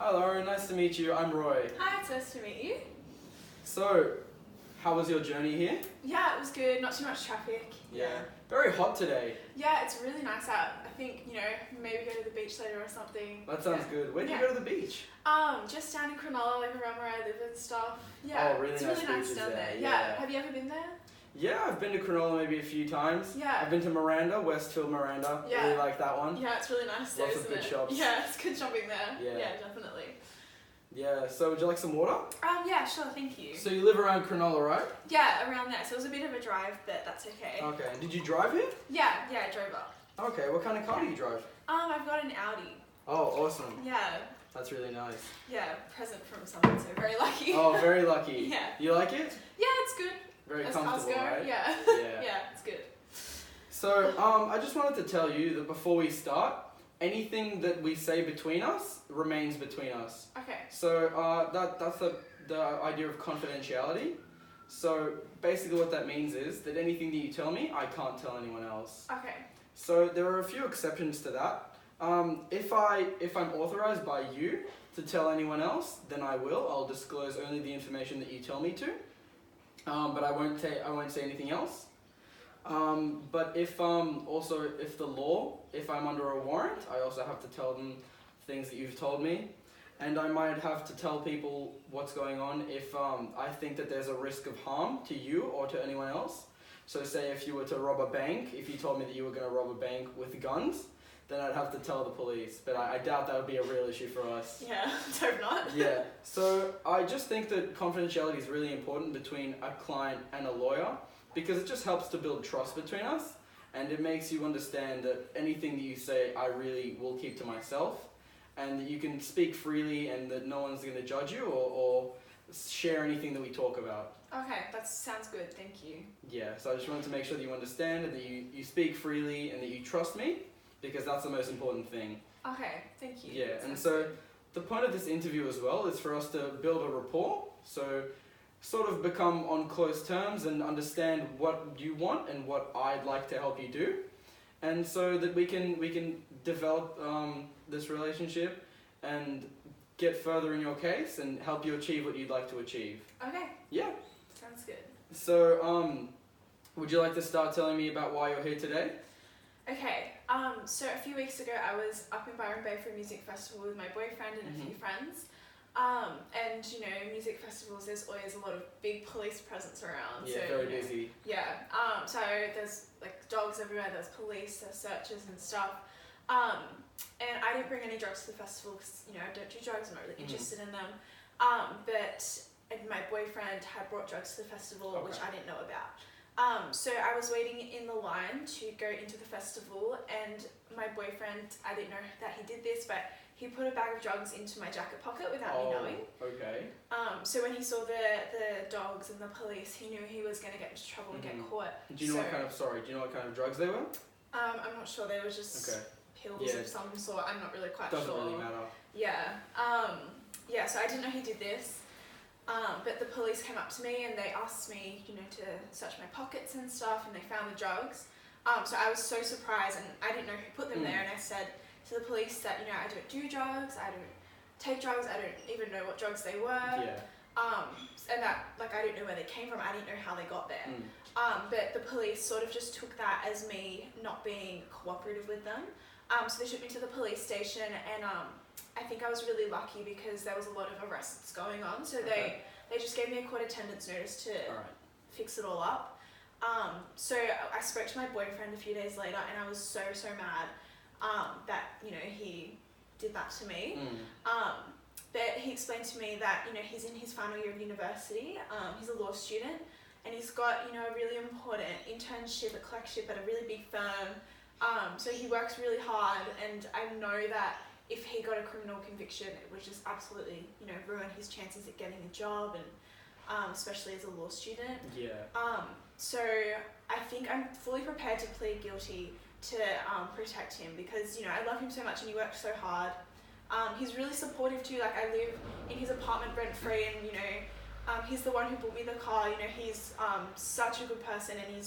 Hi Lauren, nice to meet you. I'm Roy. Hi, it's nice to meet you. So, how was your journey here? Yeah, it was good. Not too much traffic. Yeah. Very hot today. Yeah, it's really nice out. I think, maybe go to the beach later or something. That sounds good. Where do you go to the beach? Just down in Cronulla, like around where I live and stuff. Yeah, Oh, really it's nice really nice beaches down there. there. Yeah. Yeah. Have you ever been there? Yeah, I've been to Cronulla maybe a few times. Yeah. I've been to Miranda, Westfield Miranda. Yeah. Really like that one. Yeah, it's really nice there, Lots of isn't good it? shops. Yeah, it's good shopping there. Yeah. Yeah, definitely. Yeah, so would you like some water? Yeah, sure, thank you. So you live around Cronulla, right? Yeah, around there. So it was a bit of a drive, but that's okay. Okay, and did you drive here? Yeah, I drove up. Okay, what kind of car do you drive? I've got an Audi. Oh, awesome. Yeah. That's really nice. Yeah, present from someone, so very lucky. Oh, very lucky. Yeah. You like it? Yeah, it's good. Very As comfortable, cars go, right? yeah. Yeah. Yeah, it's good. So, I just wanted to tell you that before we start, anything that we say between us remains between us. Okay. So, that's the idea of confidentiality. So, basically what that means is that anything that you tell me, I can't tell anyone else. Okay. So, there are a few exceptions to that. If I'm authorized by you to tell anyone else, then I will. I'll disclose only the information that you tell me to. But I won't say anything else. But if the law, if I'm under a warrant, I also have to tell them things that you've told me, and I might have to tell people what's going on if I think that there's a risk of harm to you or to anyone else. So say if you were to rob a bank, if you told me that you were going to rob a bank with guns, then I'd have to tell the police, but I doubt that would be a real issue for us. Yeah, let's hope not. Yeah, so I just think that confidentiality is really important between a client and a lawyer, because it just helps to build trust between us, and it makes you understand that anything that you say I really will keep to myself, and that you can speak freely and that no one's going to judge you or share anything that we talk about. Okay, that sounds good, thank you. Yeah, so I just wanted to make sure that you understand and that you speak freely and that you trust me, because that's the most important thing. Okay, thank you. Yeah, and so the point of this interview as well is for us to build a rapport, so sort of become on close terms and understand what you want and what I'd like to help you do, and so that we can develop this relationship and get further in your case and help you achieve what you'd like to achieve. Okay. Yeah. Sounds good. So, would you like to start telling me about why you're here today? Okay, so a few weeks ago I was up in Byron Bay for a music festival with my boyfriend and a few friends. And music festivals, there's always a lot of big police presence around. Yeah, so, very busy. Yeah, so there's like dogs everywhere, there's police, there's searches and stuff. And I didn't bring any drugs to the festival because, I don't do drugs, I'm not really interested in them. But my boyfriend had brought drugs to the festival, which I didn't know about. So I was waiting in the line to go into the festival, and my boyfriend, I didn't know that he did this, but he put a bag of drugs into my jacket pocket without me knowing. Okay. So when he saw the dogs and the police, he knew he was going to get into trouble and get caught. Do you know what kind of drugs they were? I'm not sure, they were just pills of some sort, I'm not really quite sure. Doesn't really matter. Yeah. So I didn't know he did this. But the police came up to me and they asked me, to search my pockets and stuff, and they found the drugs. So I was so surprised, and I didn't know who put them there, and I said to the police that, I don't do drugs, I don't take drugs, I don't even know what drugs they were. Yeah. And that, I didn't know where they came from, I didn't know how they got there. But the police sort of just took that as me not being cooperative with them. So they took me to the police station, and I think I was really lucky because there was a lot of arrests going on, so they just gave me a court attendance notice to fix it all up. So I spoke to my boyfriend a few days later, and I was so mad that he did that to me. But he explained to me that he's in his final year of university, he's a law student, and he's got a really important internship, a clerkship at a really big firm. So he works really hard, and I know that if he got a criminal conviction, it would just absolutely, ruin his chances at getting a job, and especially as a law student. Yeah. So I think I'm fully prepared to plead guilty to protect him because, I love him so much and he works so hard. He's really supportive too. Like, I live in his apartment rent-free, and, he's the one who bought me the car. He's such a good person, and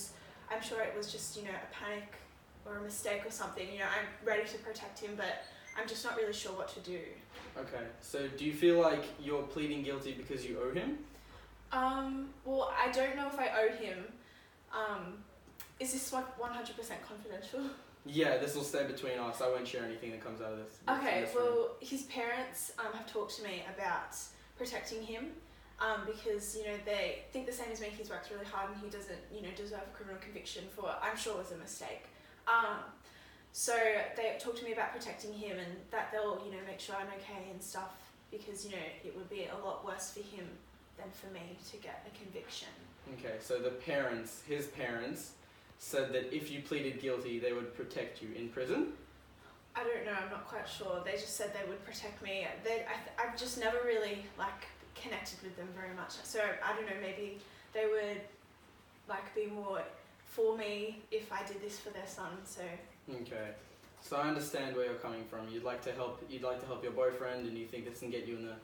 I'm sure it was just, a panic or a mistake or something. I'm ready to protect him, but I'm just not really sure what to do. Okay, so do you feel like you're pleading guilty because you owe him? Well, I don't know if I owe him. Is this like 100% confidential? Yeah, this will stay between us. I won't share anything that comes out of this. Okay, well, his parents have talked to me about protecting him because, you know, they think the same as me. He's worked really hard and he doesn't, you know, deserve a criminal conviction for what I'm sure was a mistake. So they talked to me about protecting him and that they'll, you know, make sure I'm okay and stuff because, you know, it would be a lot worse for him than for me to get a conviction. Okay, so his parents, said that if you pleaded guilty, they would protect you in prison? I don't know, I'm not quite sure. They just said they would protect me. I've just never really, like, connected with them very much. So, I don't know, maybe they would, like, be more for me if I did this for their son, so... Okay. So I understand where you're coming from. You'd like to help your boyfriend and you think this can get you in the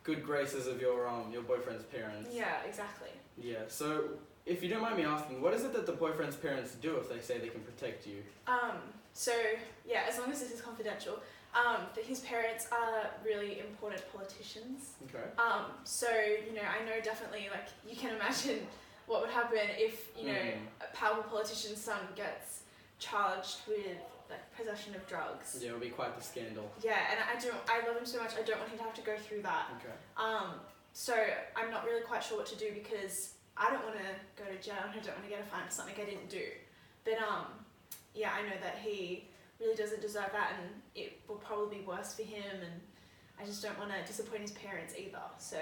good graces of your boyfriend's parents. Yeah, exactly. Yeah, so... If you don't mind me asking, what is it that the boyfriend's parents do if they say they can protect you? So, yeah, as long as this is confidential, his parents are really important politicians. Okay. So, you know, I know definitely, like, you can imagine what would happen if, you know, a powerful politician's son gets charged with, like, possession of drugs. Yeah, it would be quite the scandal. Yeah, and I love him so much, I don't want him to have to go through that. Okay. So, I'm not really quite sure what to do because I don't want to go to jail and I don't want to get a fine for something I didn't do. But, yeah, I know that he really doesn't deserve that and it will probably be worse for him and I just don't want to disappoint his parents either. So,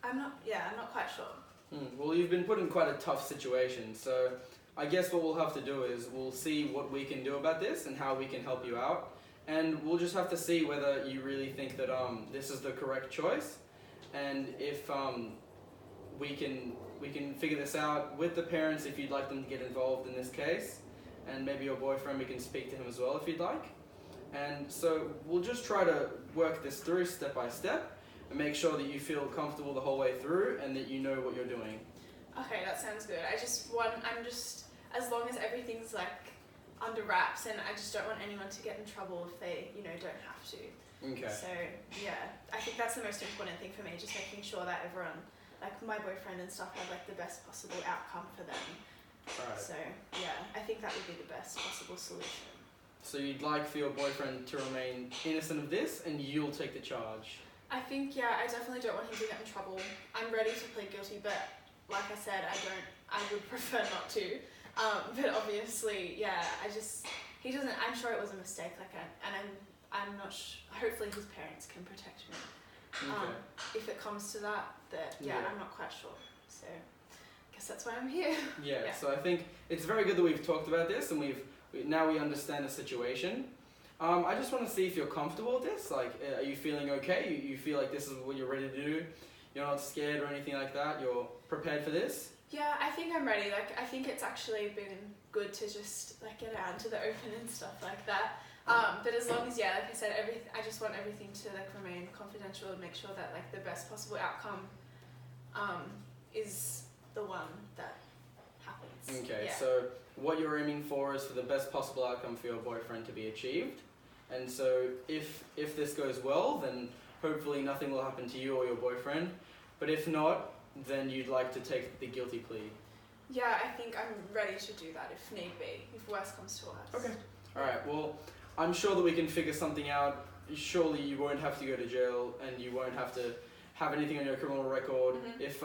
I'm not quite sure. Well, you've been put in quite a tough situation, so I guess what we'll have to do is we'll see what we can do about this and how we can help you out. And we'll just have to see whether you really think that this is the correct choice and if... We can figure this out with the parents if you'd like them to get involved in this case, and maybe your boyfriend, we can speak to him as well if you'd like. And so we'll just try to work this through step by step and make sure that you feel comfortable the whole way through and that you know what you're doing. Okay, that sounds good. As long as everything's like under wraps and I just don't want anyone to get in trouble if they, you know, don't have to. Okay. So, yeah, I think that's the most important thing for me, just making sure that everyone, like my boyfriend and stuff, have like the best possible outcome for them. Alright. So yeah, I think that would be the best possible solution. So you'd like for your boyfriend to remain innocent of this and you'll take the charge? I think, yeah, I definitely don't want him to get in trouble. I'm ready to plead guilty, but like I said, I would prefer not to. But obviously, yeah, he doesn't, I'm sure it was a mistake, I'm not hopefully his parents can protect me. Okay. If it comes to that, Yeah. I'm not quite sure. So, I guess that's why I'm here. Yeah, so I think it's very good that we've talked about this and now we understand the situation. I just want to see if you're comfortable with this. Like, are you feeling okay? You feel like this is what you're ready to do? You're not scared or anything like that? You're prepared for this? Yeah, I think I'm ready. Like, I think it's actually been good to just like get out into the open and stuff like that. But as long as, yeah, like I said, I just want everything to like remain confidential and make sure that like the best possible outcome is the one that happens. Okay, yeah. so what you're aiming for is for the best possible outcome for your boyfriend to be achieved. And so if this goes well, then hopefully nothing will happen to you or your boyfriend. But if not, then you'd like to take the guilty plea. Yeah, I think I'm ready to do that if need be, if worse comes to worse. Okay. Alright, well, I'm sure that we can figure something out. Surely you won't have to go to jail and you won't have to have anything on your criminal record if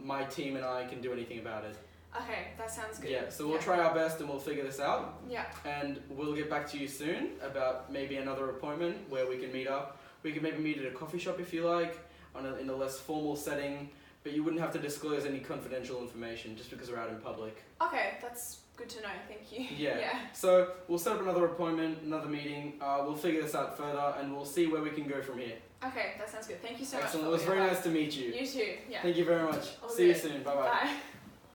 my team and I can do anything about it. Okay, that sounds good. Yeah, so we'll try our best and we'll figure this out. Yeah. And we'll get back to you soon about maybe another appointment where we can meet up. We can maybe meet at a coffee shop if you like, in a less formal setting, but you wouldn't have to disclose any confidential information just because we're out in public. Okay, that's good to know, thank you. Yeah. So we'll set up another appointment, another meeting, we'll figure this out further and we'll see where we can go from here. Okay, that sounds good. Thank you so much. Excellent, it was very nice to meet you. You too, yeah. Thank you very much. All See you good. soon, bye-bye. Bye.